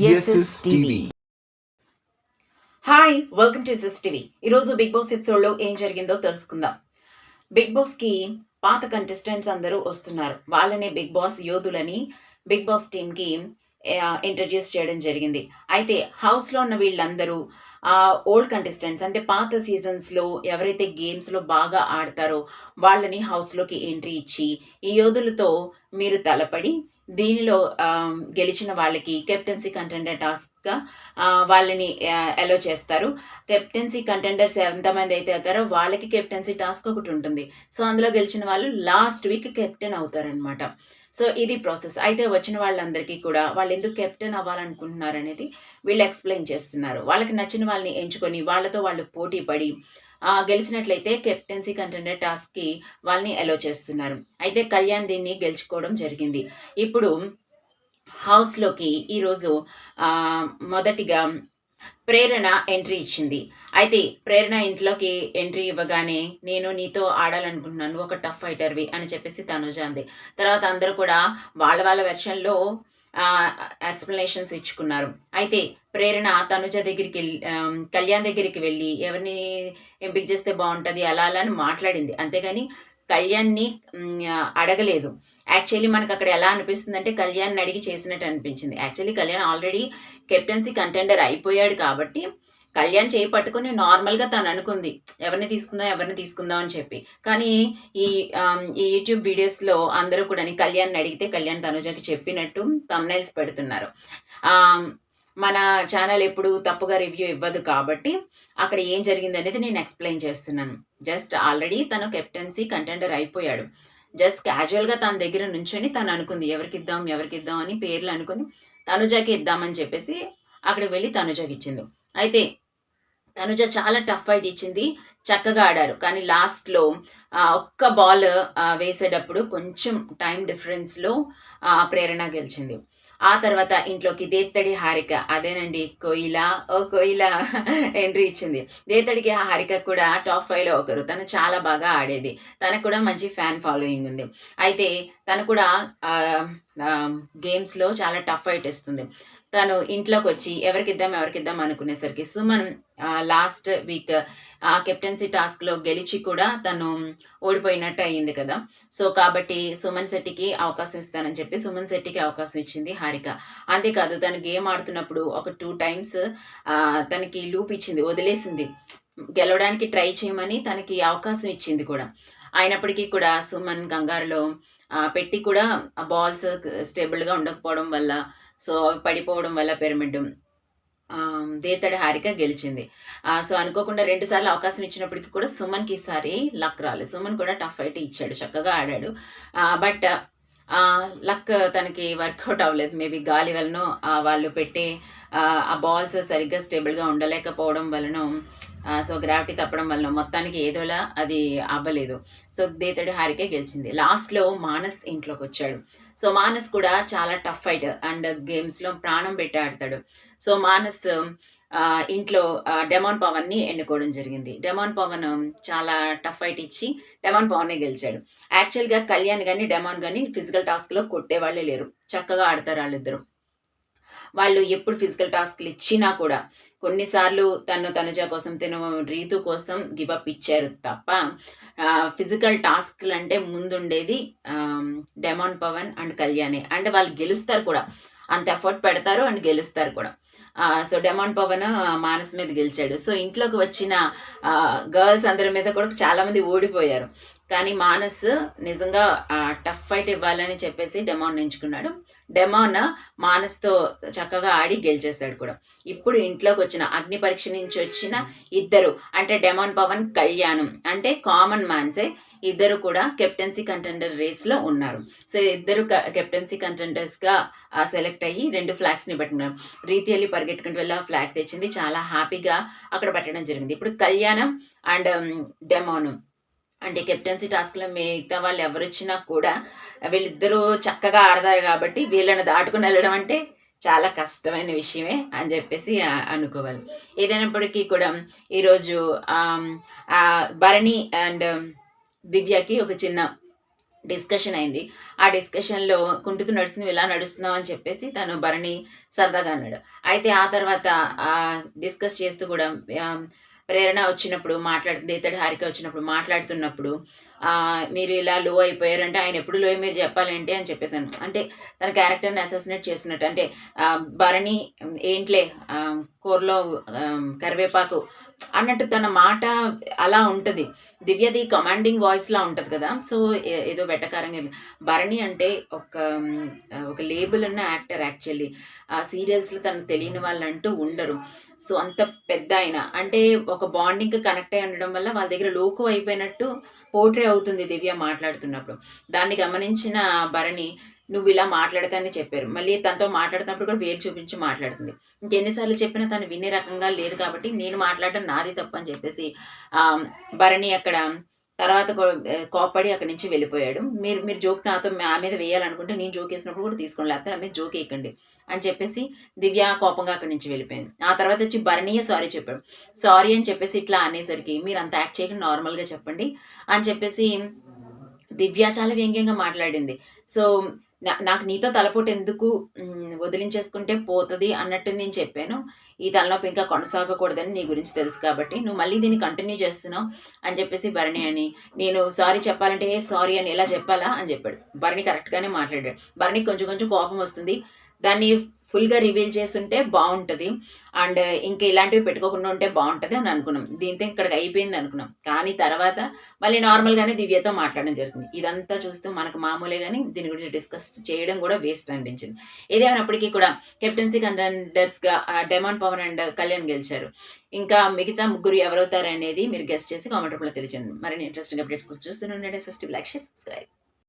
SS TV. Hi, welcome to SS TV. ఈరోజు Bigg Boss ఎపిసోడ్లో ఏం జరిగిందో తెలుసుకుందాం. బిగ్ బాస్కి పాత కంటెస్టెంట్స్ అందరూ వస్తున్నారు. వాళ్ళని బిగ్ బాస్ యోధులని బిగ్ బాస్ టీమ్కి ఇంట్రడ్యూస్ చేయడం జరిగింది. అయితే హౌస్లో ఉన్న వీళ్ళందరూ ఓల్డ్ కంటెస్టెంట్స్, అంటే పాత సీజన్స్లో ఎవరైతే గేమ్స్లో బాగా ఆడతారో వాళ్ళని హౌస్లోకి ఎంట్రీ ఇచ్చి ఈ యోధులతో మీరు తలపడి దీనిలో గెలిచిన వాళ్ళకి కెప్టెన్సీ కంటెండర్ టాస్క్గా వాళ్ళని అలో చేస్తారు. కెప్టెన్సీ కంటెండర్స్ ఎంతమంది అయితే అవుతారో వాళ్ళకి కెప్టెన్సీ టాస్క్ ఒకటి ఉంటుంది. సో అందులో గెలిచిన వాళ్ళు లాస్ట్ వీక్ కెప్టెన్ అవుతారనమాట. సో ఇది ప్రాసెస్. అయితే వచ్చిన వాళ్ళందరికీ కూడా వాళ్ళు ఎందుకు కెప్టెన్ అవ్వాలనుకుంటున్నారు అనేది వీళ్ళు ఎక్స్ప్లెయిన్ చేస్తున్నారు. వాళ్ళకి నచ్చిన వాళ్ళని ఎంచుకొని వాళ్ళతో వాళ్ళు పోటీ పడి గెలిచినట్లయితే కెప్టెన్సీ కంటెండర్ టాస్క్కి వాళ్ళని అలో చేస్తున్నారు. అయితే కళ్యాణ్ దీన్ని గెలుచుకోవడం జరిగింది. ఇప్పుడు హౌస్లోకి ఈరోజు మొదటిగా ప్రేరణ ఎంట్రీ ఇచ్చింది. అయితే ప్రేరణ ఇంట్లోకి ఎంట్రీ ఇవ్వగానే నేను నీతో ఆడాలనుకుంటున్నాను, ఒక టఫ్ ఫైటర్వి అని చెప్పేసి తనుజ అంది. తర్వాత అందరూ కూడా వాళ్ళ వాళ్ళ వెర్షన్లో ఎక్స్ప్లెనేషన్స్ ఇచ్చుకున్నారు. అయితే ప్రేరణ తనుజ దగ్గరికి వెళ్ళి కళ్యాణ్ దగ్గరికి వెళ్ళి ఎవరిని ఎంపిక చేస్తే బాగుంటుంది అలా అలా అని మాట్లాడింది. అంతేగాని కళ్యాణ్ని అడగలేదు. యాక్చువల్లీ మనకు అక్కడ ఎలా అనిపిస్తుంది అంటే కళ్యాణ్ని అడిగి చేసినట్టు అనిపించింది. Actually Kalyan already captaincy contender అయిపోయాడు కాబట్టి కళ్యాణ్ చేయి పట్టుకుని నార్మల్గా తను అనుకుంది ఎవరిని తీసుకుందాం అని చెప్పి. కానీ ఈ యూట్యూబ్ వీడియోస్లో అందరూ కూడా కళ్యాణ్ని అడిగితే కళ్యాణ్ తనుజకి చెప్పినట్టు థంబ్నైల్స్ పెడుతున్నారు. మన ఛానల్ ఎప్పుడు తప్పుగా రివ్యూ ఇవ్వదు కాబట్టి అక్కడ ఏం జరిగింది అనేది నేను ఎక్స్ప్లెయిన్ చేస్తున్నాను. జస్ట్ ఆల్రెడీ తను కెప్టెన్సీ కంటెండర్ అయిపోయాడు. జస్ట్ క్యాజువల్గా తన దగ్గర నుంచొని తను అనుకుంది ఎవరికి ఇద్దాం అని పేర్లు అనుకుని తనుజకి ఇద్దామని చెప్పేసి అక్కడికి వెళ్ళి తనుజకి ఇచ్చింది. అయితే తనుజ చాలా టఫ్ ఫైట్ ఇచ్చింది, చక్కగా ఆడారు. కానీ లాస్ట్లో ఒక్క బాల్ వేసేటప్పుడు కొంచెం టైం డిఫరెన్స్లో ప్రేరణ గెలిచింది. ఆ తర్వాత ఇంట్లోకి దేత్తడి హారిక, అదేనండి కోయిల ఎంట్రీ ఇచ్చింది. దేత్తడికి హారిక కూడా టాప్ 5లో ఒకరు. తను చాలా బాగా ఆడేది, తనకు కూడా మంచి ఫ్యాన్ ఫాలోయింగ్ ఉంది. అయితే తను కూడా గేమ్స్లో చాలా టఫ్ ఫైట్ ఇస్తుంది. తను ఇంట్లోకి వచ్చి ఎవరికిద్దాం అనుకునేసరికి సుమన్ లాస్ట్ వీక్ కెప్టెన్సీ టాస్క్లో గెలిచి కూడా తను ఓడిపోయినట్టు అయ్యింది కదా. సో కాబట్టి సుమన్ శెట్టికి అవకాశం ఇస్తానని చెప్పి సుమన్ శెట్టికి అవకాశం ఇచ్చింది హారిక. అంతేకాదు తను గేమ్ ఆడుతున్నప్పుడు ఒక 2 times తనకి లూప్ ఇచ్చింది, వదిలేసింది, గెలవడానికి ట్రై చేయమని తనకి అవకాశం ఇచ్చింది కూడా. అయినప్పటికీ కూడా సుమన్ కంగారులో పెట్టి కూడా బాల్స్ స్టేబుల్గా ఉండకపోవడం వల్ల, సో పడిపోవడం వల్ల పిరమిడ్ దేతడి హారిక గెలిచింది. సో అనుకోకుండా 2 సార్లు అవకాశం ఇచ్చినప్పటికీ కూడా సుమన్కి ఈసారి లక్ రాలేదు. సుమన్ కూడా టఫ్ ఫైట్ ఇచ్చాడు, చక్కగా ఆడాడు. బట్ లక్ తనకి వర్కౌట్ అవ్వలేదు. మేబీ గాలి వలన వాళ్ళు పెట్టే ఆ బాల్స్ సరిగ్గా స్టేబుల్గా ఉండలేకపోవడం వలన, సో గ్రావిటీ తప్పడం వలన మొత్తానికి ఏదోలా అది అవ్వలేదు. సో దేతడి హారికే గెలిచింది. లాస్ట్లో మానస్ ఇంట్లోకి వచ్చాడు. సో మానస్ కూడా చాలా టఫ్ ఫైట్ అండ్ గేమ్స్లో ప్రాణం పెట్టి ఆడతాడు. సో మానస్ ఇంట్లో డెమాన్ పవన్ని ఎన్నుకోవడం జరిగింది. డెమాన్ పవన్ చాలా టఫ్ ఫైట్ ఇచ్చి డెమాన్ పవనే గెలిచాడు. యాక్చువల్గా కళ్యాణ్ కానీ డెమాన్ కానీ ఫిజికల్ టాస్క్లో కొట్టేవాళ్ళే లేరు, చక్కగా ఆడతారు వాళ్ళిద్దరు. వాళ్ళు ఎప్పుడు ఫిజికల్ టాస్క్లు ఇచ్చినా కూడా కొన్నిసార్లు తనుజ కోసం రీతు కోసం గివప్ ఇచ్చారు తప్ప ఫిజికల్ టాస్క్లు అంటే ముందుండేది డెమాన్ పవన్ అండ్ కళ్యాణే. అంటే వాళ్ళు గెలుస్తారు కూడా, అంత ఎఫర్ట్ పెడతారు అండ్ గెలుస్తారు కూడా. సో డెమాన్ పవన్ మానస్ మీద గెలిచాడు. సో ఇంట్లోకి వచ్చిన గర్ల్స్ అందరి మీద కూడా చాలామంది ఓడిపోయారు. కానీ మానస్ నిజంగా టఫ్ ఫైట్ ఇవ్వాలని చెప్పేసి డెమాన్ ఎంచుకున్నాడు. డెమాన్ మానస్తో చక్కగా ఆడి గెలిచేశాడు కూడా. ఇప్పుడు ఇంట్లోకి వచ్చిన అగ్ని పరీక్ష నుంచి వచ్చిన ఇద్దరు, అంటే డెమాన్ పవన్ కళ్యాణం అంటే కామన్ మ్యాన్సే, ఇద్దరు కూడా కెప్టెన్సీ కంటెండర్ రేస్లో ఉన్నారు. సో ఇద్దరు కెప్టెన్సీ కంటెండర్స్గా సెలెక్ట్ అయ్యి 2 ఫ్లాగ్స్ని పెట్టినారు. రీతి వెళ్ళి పరిగెట్టుకుంటూ వెళ్ళి ఆ ఫ్లాగ్ తెచ్చింది, చాలా హ్యాపీగా అక్కడ పెట్టడం జరిగింది. ఇప్పుడు కళ్యాణం అండ్ డెమాన్ అంటే కెప్టెన్సీ టాస్క్లో మిగతా వాళ్ళు ఎవరు వచ్చినా కూడా వీళ్ళిద్దరూ చక్కగా ఆడతారు కాబట్టి వీళ్ళని దాటుకుని వెళ్ళడం అంటే చాలా కష్టమైన విషయమే అని చెప్పేసి అనుకోవాలి. ఏదైనప్పటికీ కూడా ఈరోజు భరణి అండ్ దివ్యకి ఒక చిన్న డిస్కషన్ అయింది. ఆ డిస్కషన్‌లో కుంటుతూ నడుస్తుంది, ఇలా నడుస్తున్నావు అని చెప్పేసి తను భరణి సరదాగా అన్నాడు. అయితే ఆ తర్వాత డిస్కస్ చేస్తూ కూడా ఆహ్, ప్రేరణ వచ్చినప్పుడు మాట్లాడుతుంది, ఇతడు హారిక వచ్చినప్పుడు మాట్లాడుతున్నప్పుడు మీరు ఇలా లో అయిపోయారంటే ఆయన ఎప్పుడు లోయో మీరు చెప్పాలేంటి అని చెప్పేసాను. అంటే తన క్యారెక్టర్‌ని అసాసినేట్ చేస్తున్నట్టు. అంటే భరణి ఏంట్లే కూరలో కరివేపాకు అన్నట్టు తన మాట అలా ఉంటది. దివ్యది కమాండింగ్ వాయిస్‌లా ఉంటది కదా! సో, ఏదో వెటకారంగా భరణి అంటే ఒక లేబుల్ ఉన్న యాక్టర్ యాక్చువల్లీ. ఆ సీరియల్స్‌లో తనకు తెలియని వాళ్ళంటూ ఉండరు. సో, అంత పెద్దాయన. అంటే ఒక బాండింగ్‌కి కనెక్ట్ అయ్యి ఉండడం వల్ల వాళ్ళ దగ్గర లోకువ అయిపోయినట్టు పోర్ట్రే అవుతుంది దివ్య మాట్లాడుతున్నప్పుడు. దాన్ని గమనించిన భరణి నువ్విలా మాట్లాడకని చెప్పారు. మళ్ళీ తనతో మాట్లాడుతున్నప్పుడు కూడా వేలు చూపించి మాట్లాడుతుంది. ఇంకెన్ని సార్లు చెప్పినా తను వినే రకంగా లేదు కాబట్టి నేను మాట్లాడడం నాది తప్పని చెప్పేసి భరణి అక్కడ తర్వాత కోప్పడి అక్కడి నుంచి వెళ్ళిపోయాడు. మీరు మీరు జోక్ నాతో నా మీద వేయాలనుకుంటే నేను జోకేసినప్పుడు కూడా తీసుకోండి. లేకపోతే నా మీద జోకేయకండి అని చెప్పేసి దివ్య కోపంగా అక్కడి నుంచి వెళ్ళిపోయింది. ఆ తర్వాత వచ్చి భరణియే సారీ చెప్పాడు. సారీ అని చెప్పేసి ఇట్లా అనేసరికి మీరంత యాక్ట్ చేయకుండా నార్మల్‌గా చెప్పండి అని చెప్పేసి దివ్య చాలా వ్యంగ్యంగా మాట్లాడింది. సో, నాకు నీతో తలపోటు ఎందుకు వదిలించేసుకుంటే పోతది అన్నట్టు నేను చెప్పాను. ఈ తలనొప్పి ఇంకా కొనసాగకూడదని నీ గురించి తెలుసు కాబట్టి, నువ్వు మళ్ళీ దీన్ని కంటిన్యూ చేస్తున్నావు అని చెప్పేసి భరణి అని, నేను సారీ చెప్పాలంటే సారీ అని ఇలా చెప్పాలా అని చెప్పాడు. భరణి కరెక్ట్‌గానే మాట్లాడాడు. భరణికి కొంచెం కొంచెం కోపం వస్తుంది. దాన్ని ఫుల్‌గా రివీల్ చేసుంటే బావుంటది. అండ్ ఇంక ఇలాంటివి పెట్టుకోకుండా ఉంటే బావుంటది అని అనుకున్నాం. దీంతో ఇక్కడికి అయిపోయింది అనుకున్నాం. కానీ తర్వాత మళ్ళీ నార్మల్‌గానే దివ్యతో మాట్లాడడం జరుగుతుంది. ఇదంతా చూస్తూ మనకు మామూలే గాని దీని గురించి డిస్కస్ చేయడం కూడా వేస్ట్ అనిపించింది. ఏదేమైనప్పటికీ కూడా కెప్టెన్సీ కంటెండర్స్‌గా డెమాన్ పవన్ అండ్ కళ్యాణ్ గెలిచారు. ఇంకా మిగతా ముగ్గురు ఎవరవుతారనేది మీరు గెస్ చేసి కామెంట్ రూపంలో తెలియజేయండి. మరిన్ని ఇంట్రెస్టింగ్ అప్డేట్స్ కోసం చూస్తూనే ఉండండి. Like, share, subscribe.